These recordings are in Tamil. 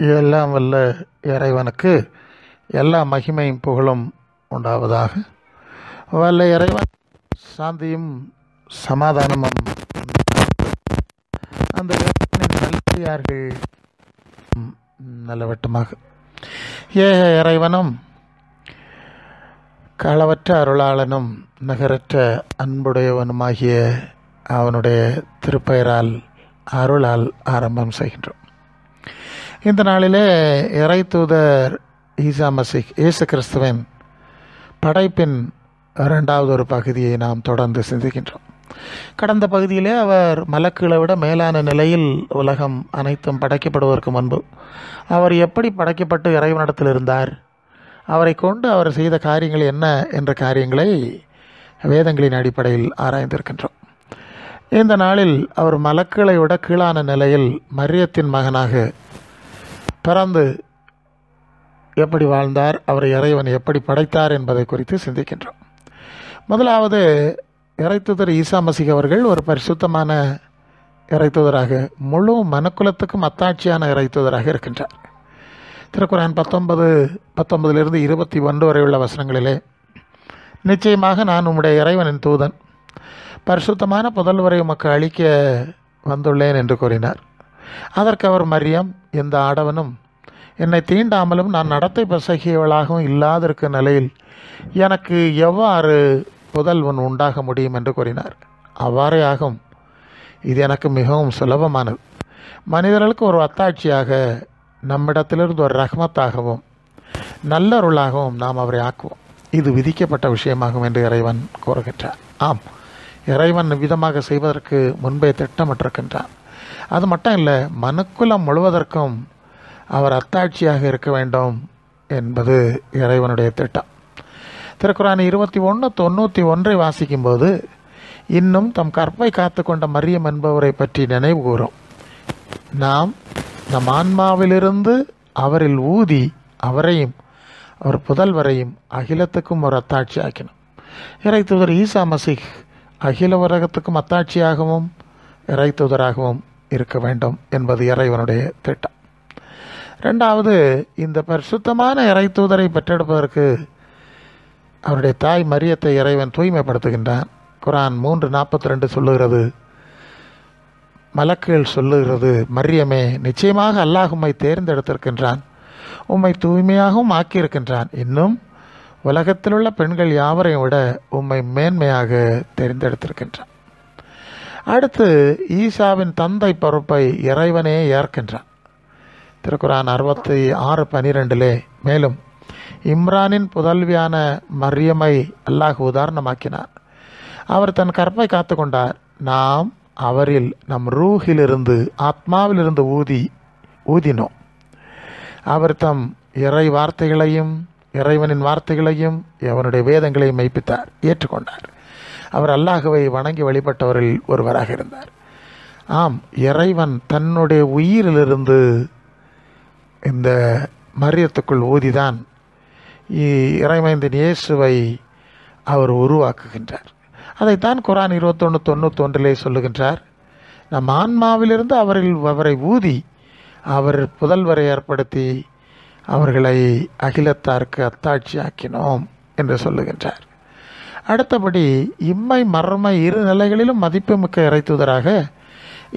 எல்லாம் வல்ல இறைவனுக்கு எல்லா மகிமையும் புகழும் உண்டாவதாக. வல்ல இறைவன் சாந்தியும் சமாதானமும் அந்த இறைவனின் நல்லடியார்கள் நல்லவட்டமாக ஏக இறைவனும் களவற்ற அருளாளனும் நிகரற்ற அன்புடையவனுமாகிய அவனுடைய திருப்பெயரால் அருளால் ஆரம்பம் செய்கின்றோம். இந்த நாளிலே இறை தூதர் ஈசா மசீஹ் இயேசு கிறிஸ்துவின் படைப்பின் இரண்டாவது ஒரு பகுதியை நாம் தொடர்ந்து சிந்திக்கின்றோம். கடந்த பகுதியிலே அவர் மலக்குகளை விட மேலான நிலையில் உலகம் அனைத்தும் படைக்கப்படுவதற்கு முன்பு அவர் எப்படி படைக்கப்பட்டு இறைவனிடத்தில் இருந்தார், அவரை கொண்டு அவர் செய்த காரியங்கள் என்ன என்ற காரியங்களை வேதங்களின் அடிப்படையில் ஆராய்ந்திருக்கின்றோம். இந்த நாளில் அவர் மலக்குகளை விட கீழான நிலையில் மரியத்தின் மகனாக பிறந்து எப்படி வாழ்ந்தார், அவரை இறைவன் எப்படி படைத்தார் என்பதை குறித்து சிந்திக்கின்றோம். முதலாவது இறைத்தூதர் ஈசா மசீஹ் அவர்கள் ஒரு பரிசுத்தமான இறைத்தூதராக, முழு மனுக்குலத்துக்கும் அத்தாட்சியான இறைத்தூதராக இருக்கின்றார். திருக்குரான் 19 21 வரை உள்ள வசனங்களிலே, நிச்சயமாக நான் உம்முடைய இறைவனின் தூதன், பரிசுத்தமான புதல்வரை உமக்கு அளிக்க வந்துள்ளேன் என்று கூறினார். அதற்கு அவர், மரியம், எந்த ஆடவனும் என்னை தீண்டாமலும் நான் நடத்தை பசகியவளாகவும் இல்லாதிருக்கும் நிலையில் எனக்கு எவ்வாறு புதல்வன் உண்டாக முடியும் என்று கூறினார். அவ்வாறே ஆகும், இது எனக்கு மிகவும் சுலபமானது. மனிதர்களுக்கு ஒரு அத்தாட்சியாக, நம்மிடத்திலிருந்து ஒரு ரஹ்மத்தாகவும் நல்லருளாகவும் நாம் அவரை ஆக்குவோம். இது விதிக்கப்பட்ட விஷயமாகும் என்று இறைவன் கூறுகின்றார். ஆம், இறைவன் விதமாக செய்வதற்கு முன்பே திட்டமிட்டிருக்கின்றான். அது மட்டும் இல்லை, மனுக்குலம் முழுவதற்கும் அவர் அத்தாட்சியாக இருக்க வேண்டும் என்பது இறைவனுடைய திட்டம். திருக்குரான் 21:91 வாசிக்கும்போது, இன்னும் தம் கற்பை காத்து கொண்ட மரியம் என்பவரை பற்றி நினைவு கூறும். நாம் நம் ஆன்மாவிலிருந்து அவரில் ஊதி அவரையும் அவர் புதல்வரையும் அகிலத்துக்கும் ஒரு அத்தாட்சி ஆக்கினோம். இறை தூதர் ஈசா மசீஹ் அகில உலகத்துக்கும் அத்தாட்சியாகவும் இறை தூதராகவும் இருக்க வேண்டும் என்பது இறைவனுடைய திட்டம். ரெண்டாவது, இந்த பரிசுத்தமான இறை தூதரை பெற்றெடுப்பதற்கு அவருடைய தாய் மரியத்தை இறைவன் தூய்மைப்படுத்துகின்றான். குரான் 3:42 சொல்லுகிறது, மலக்குகள் சொல்லுகிறது, மரியமே, நிச்சயமாக அல்லாஹ் உம்மை தேர்ந்தெடுத்திருக்கின்றான், உம்மை தூய்மையாகவும் ஆக்கியிருக்கின்றான், இன்னும் உலகத்தில் உள்ள பெண்கள் யாவரையும் விட உம்மை மேன்மையாக தேர்ந்தெடுத்திருக்கின்றான். அடுத்து, ஈசாவின் தந்தை பொறுப்பை இறைவனே ஏற்கின்றான். திருக்குரான் 66:12 மேலும் இம்ரானின் புதல்வியான மரியமை அல்லாஹ் உதாரணமாக்கினார். அவர் தன் கற்பை காத்து கொண்டார். நாம் அவரில் நம் ரூஹிலிருந்து, ஆத்மாவிலிருந்து ஊதினோம். அவர் தம் இறை வார்த்தைகளையும் இறைவனின் வார்த்தைகளையும் அவனுடைய வேதங்களையும் மெய்ப்பித்தார், ஏற்றுக்கொண்டார். அவர் அல்லாஹுவை வணங்கி வழிபட்டவரில் ஒருவராக இருந்தார். ஆம், இறைவன் தன்னுடைய உயிரிலிருந்து இந்த மரியத்துக்குள் ஊதிதான் இறைமைந்தன் இயேசுவை அவர் உருவாக்குகின்றார். அதைத்தான் குரான் 21:91 சொல்லுகின்றார். நம் ஆன்மாவிலிருந்து அவரை ஊதி அவர் புதல்வரை ஏற்படுத்தி அவர்களை அகிலத்தாருக்கு அத்தாட்சி ஆக்கினோம் என்று சொல்லுகின்றார். அடுத்தபடி, இம்மை மர்மை இரு நிலைகளிலும் மதிப்புமிக்க இறைத்தூதராக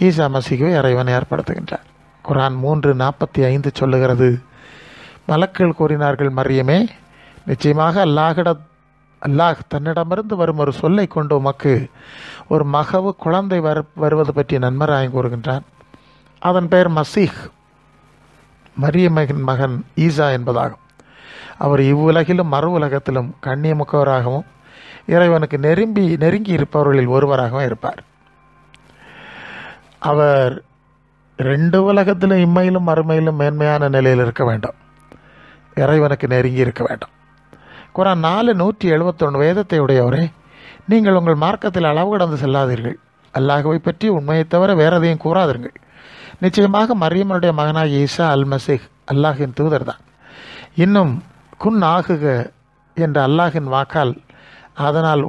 ஈசா மசீஹை இறைவன் ஏற்படுத்துகின்றார். குரான் 3:45 சொல்லுகிறது, மலக்குகள் கூறினார்கள், மரியமே, நிச்சயமாக அல்லாஹ் தன்னிடமிருந்து வரும் ஒரு சொல்லை கொண்டு உமக்கு ஒரு மகவு குழந்தை வருவது பற்றி நன்மராயம் கூறுகின்றான். அதன் பெயர் மசீஹ், மரியமின் மகன் ஈசா என்பதாகும். அவர் இவ்வுலகிலும் மறு உலகத்திலும் கண்ணியமுக்கவராகவும் இறைவனுக்கு நெருங்கி இருப்பவர்களில் ஒருவராகவும் இருப்பார். அவர் 2 உலகத்திலும் இம்மையிலும் மறுமையிலும் மேன்மையான நிலையில் இருக்க வேண்டும், இறைவனுக்கு நெருங்கி இருக்க வேண்டும். குரான் 4:171 வேதத்தை உடையவரே, நீங்கள் உங்கள் மார்க்கத்தில் அளவு கடந்து செல்லாதீர்கள், அல்லாஹுவை பற்றி உண்மையை தவிர வேறு எதையும் கூறாதீர்கள். நிச்சயமாக மரியமனுடைய மகனாகிய ஈசா அல் மசீஹ் அல்லாஹின் தூதர் தான். இன்னும் குன் ஆகுக என்ற அல்லாஹின் வாக்கால் அதனால்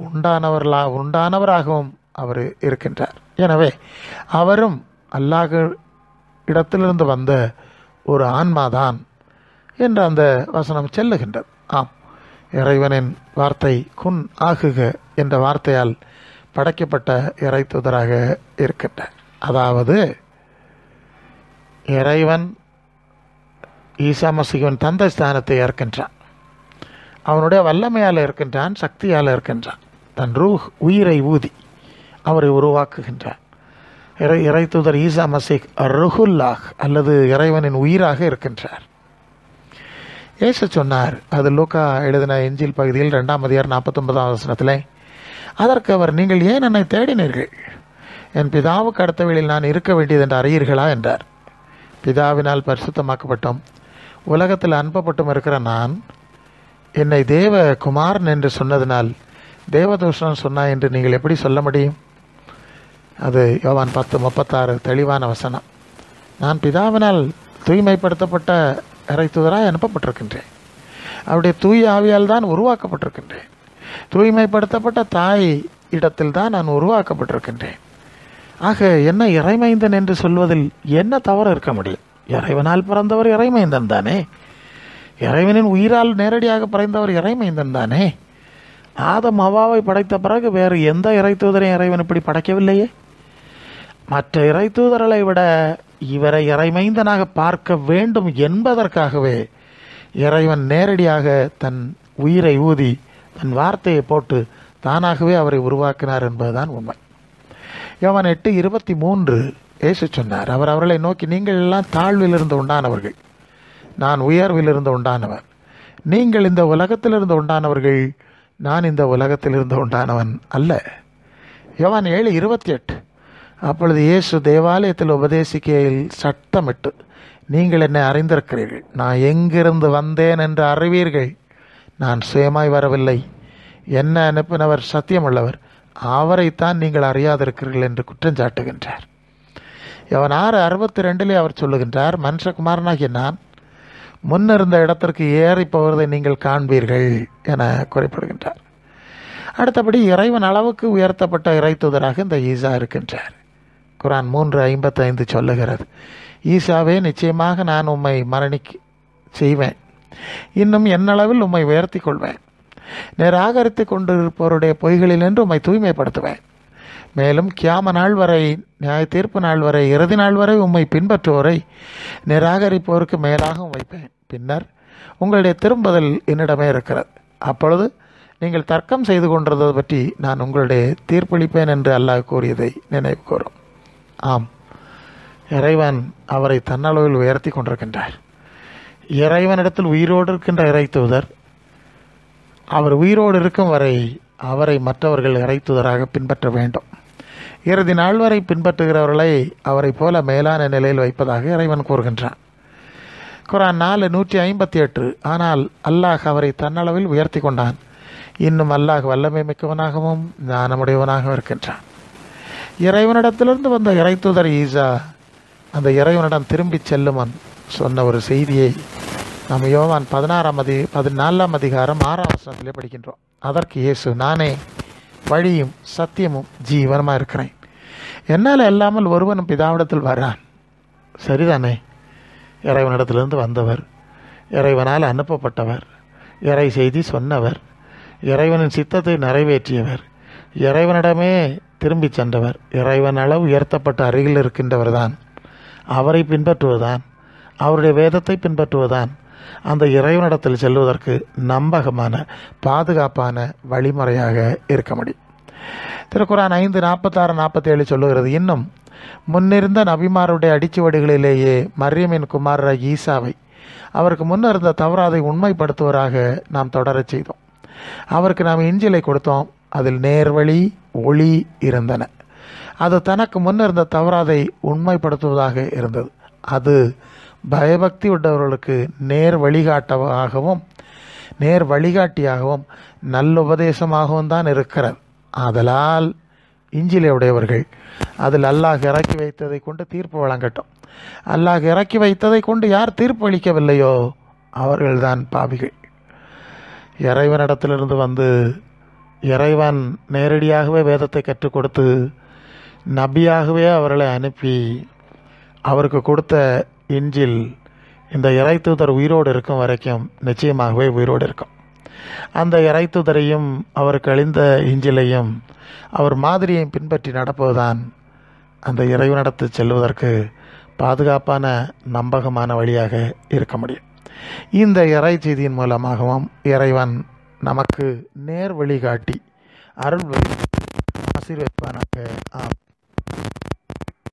உண்டானவராகவும் அவர் இருக்கின்றார். எனவே அவரும் அல்லாஹ் இடத்திலிருந்து வந்த ஒரு ஆன்மாதான் என்று அந்த வசனம் செல்லுகின்றது. ஆம், இறைவனின் வார்த்தை குன் ஆகுக என்ற வார்த்தையால் படைக்கப்பட்ட இறை தூதராக இருக்கின்றார். அதாவது இறைவன் ஈசா மசீஹின் தந்தை ஸ்தானத்தை ஏற்கின்றான். அவனுடைய வல்லமையால் இருக்கின்றான், சக்தியால் இருக்கின்றான். தன் ரூஹ் உயிரை ஊதி அவரை உருவாக்குகின்றான். இறை தூதர் ஈசா மசீஹ் ருஹுல்லாஹ் அல்லது இறைவனின் உயிராக இருக்கின்றார். இயேசு சொன்னார், அது லூக்கா எழுதின இஞ்சில் பகுதியில் 2ஆம் அதிகாரம் 49ஆம் வசனத்திலே, அதற்கு அவர், நீங்கள் ஏன் என்னை தேடினீர்கள்? என் பிதாவுக்கு அடுத்தவழியில் நான் இருக்க வேண்டியது என்று அறியீர்களா என்றார். பிதாவினால் பரிசுத்தமாக்கப்பட்டும் உலகத்தில் அனுப்பப்பட்டும் இருக்கிற நான் என்னை தேவ குமாரன் என்று சொன்னதினால் தேவதூஷணம் சொன்னாய் என்று நீங்கள் எப்படி சொல்ல முடியும்? அது யோவான் 10:36 தெளிவான வசனம். நான் பிதாவினால் தூய்மைப்படுத்தப்பட்ட இறை தூதராய் அனுப்பப்பட்டிருக்கின்றேன். அவருடைய தூய ஆவியால் தான் உருவாக்கப்பட்டிருக்கின்றேன். தூய்மைப்படுத்தப்பட்ட தாய் இடத்தில் தான் நான் உருவாக்கப்பட்டிருக்கின்றேன். ஆக என்ன இறைமைந்தன் என்று சொல்வதில் என்ன தவறு இருக்க முடியும்? இறைவனால் பிறந்தவர் இறைமைந்தன் தானே. இறைவனின் உயிரால் நேரடியாக பிறந்தவர் இறைமைந்தன் தானே. ஆதம் ஹவ்வாவை படைத்த பிறகு வேறு எந்த இறை தூதரையும் இறைவன் இப்படி படைக்கவில்லையே. மற்ற இறை தூதர்களை விட இவரை இறைமைந்தனாக பார்க்க வேண்டும் என்பதற்காகவே இறைவன் நேரடியாக தன் உயிரை ஊதி தன் வார்த்தையை போட்டு தானாகவே அவரை உருவாக்கினார் என்பதுதான் உண்மை. யோவான் 8:23 இயேசு சொன்னார், அவர் அவர்களை நோக்கி, நீங்கள் எல்லாம் தாழ்விலிருந்து உண்டானவர்கள், நான் உயர்விலிருந்து உண்டானவர். நீங்கள் இந்த உலகத்திலிருந்து உண்டானவர்கள், நான் இந்த உலகத்திலிருந்து உண்டானவன் அல்ல. யோவான் 7:28 அப்பொழுது இயேசு தேவாலயத்தில் உபதேசிக்கையில் சத்தமிட்டு, நீங்கள் என்னை அறிந்திருக்கிறீர்கள், நான் எங்கிருந்து வந்தேன் என்று அறிவீர்கள். நான் சுயமாய் வரவில்லை, என்ன அனுப்பினவர் சத்தியமுள்ளவர், அவரைத்தான் நீங்கள் அறியாதிருக்கிறீர்கள் என்று குற்றஞ்சாட்டுகின்றார். யோவான் 6:62 அவர் சொல்லுகின்றார், மனுஷகுமாரனாகிய நான் முன்னிருந்த இடத்திற்கு ஏறி போவதை நீங்கள் காண்பீர்கள் என குறிப்பிடுகின்றார். அடுத்தபடி இறைவன் அளவுக்கு உயர்த்தப்பட்ட இறை தூதராக இந்த ஈசா இருக்கின்றார். குரான் 3:55 சொல்லுகிறது, ஈசாவே, நிச்சயமாக நான் உம்மை மரணிக்க செய்வேன், இன்னும் என்னளவில் உம்மை உயர்த்தி கொள்வேன், நிராகரித்து கொண்டிருப்பவருடைய பொய்களில் உம்மை தூய்மைப்படுத்துவேன், மேலும் கியாம நாள் வரை, நியாய தீர்ப்பு நாள் வரை, இறுதி நாள் வரை உம்மை பின்பற்றுவோரை நிராகரிப்போருக்கு மேலாகவும் வைப்பேன். பின்னர் உங்களுடைய திரும்புதல் என்னிடமே இருக்கிறது. அப்பொழுது நீங்கள் தர்க்கம் செய்து கொண்டதை பற்றி நான் உங்களுடைய தீர்ப்பளிப்பேன் என்று அல்லாஹ் கூறியதை நினைவு கூறும். ஆம், இறைவன் அவரை தன்னளவில் உயர்த்தி கொண்டிருக்கின்றார். இறைவனிடத்தில் உயிரோடு இருக்கின்ற இறை தூதர், அவர் உயிரோடு இருக்கும் வரை அவரை மற்றவர்கள் இறை தூதராக பின்பற்ற வேண்டும். இறுதி நாள் வரை பின்பற்றுகிறவர்களை அவரை போல மேலான நிலையில் வைப்பதாக இறைவன் கூறுகின்றான். குரான் 4:158 ஆனால் அல்லாஹ் அவரை தன்னளவில் உயர்த்தி கொண்டான், இன்னும் அல்லாஹ் வல்லமை மிக்கவனாகவும் ஞானமுடையவனாகவும் இருக்கின்றான். இறைவனிடத்திலிருந்து வந்த இறை தூதர் ஈசா அந்த இறைவனிடம் திரும்பி செல்லுமன் சொன்ன ஒரு செய்தியை நாம் யோவான் 14ஆம் அதிகாரம் 6ஆம் வசனத்திலே படிக்கின்றோம். அதற்கு இயேசு, நானே வழியும் சத்தியமும் ஜீவனமாக இருக்கிறேன், என்னால் இல்லாமல் ஒருவனும் பிதாவிடத்தில் வரான். சரிதானே? இறைவனிடத்திலிருந்து வந்தவர், இறைவனால் அனுப்பப்பட்டவர், இறை செய்தி சொன்னவர், இறைவனின் சித்தத்தை நிறைவேற்றியவர், இறைவனிடமே திரும்பி சென்றவர், இறைவன் அளவு உயர்த்தப்பட்ட அருகில் இருக்கின்றவர் தான். அவரை பின்பற்றுவதுதான், அவருடைய வேதத்தை பின்பற்றுவதுதான் அந்த இறைவனிடத்தில் செல்வதற்கு நம்பகமான பாதுகாப்பான வழிமுறையாக இருக்க முடியும். திருக்குரான் 5:46-47 சொல்லுகிறது, இன்னும் முன்னிருந்த நபிமாருடைய அடிச்சுவடுகளிலேயே மரியமின் குமாரர் ஈசாவை அவருக்கு முன்னிருந்த தவறாதை உண்மைப்படுத்துவராக நாம் தொடரச் செய்தோம். அவருக்கு நாம் இஞ்சிலை கொடுத்தோம், அதில் நேர்வழி ஒளி இருந்தன. அது தனக்கு முன்னிருந்த தவறாதை உண்மைப்படுத்துவதாக இருந்தது. அது பயபக்தி உடையவர்களுக்கு நேர் வழிகாட்டியாகவும் நல்லுபதேசமாகவும் தான் இருக்கிறது. ஆதலால் இஞ்சிலை உடையவர்கள் அதில் அல்லாஹ் இறக்கி வைத்ததை கொண்டு தீர்ப்பு வழங்கட்டும். அல்லாஹ் இறக்கி வைத்ததை கொண்டு யார் தீர்ப்பு அளிக்கவில்லையோ அவர்கள்தான் பாவிகள். இறைவனிடத்திலிருந்து வந்து இறைவன் நேரடியாகவே வேதத்தை கற்றுக் கொடுத்து நபியாகவே அவர்களை அனுப்பி அவருக்கு கொடுத்த இஞ்சில் இந்த இறை தூதர் உயிரோடு இருக்கும் வரைக்கும் நிச்சயமாகவே உயிரோடு இருக்கும். அந்த இறை தூதரையும் அவருக்கு அழிந்த இஞ்சிலையும் அவர் மாதிரியையும் பின்பற்றி நடப்பதுதான் அந்த இறைவனிடத்து செல்வதற்கு பாதுகாப்பான நம்பகமான வழியாக இருக்க முடியும். இந்த இறை செய்தியின் மூலமாகவும் இறைவன் நமக்கு நேர் வழிகாட்டி அருள் வழி ஆசீர்வதிப்பானாக. ஆம்.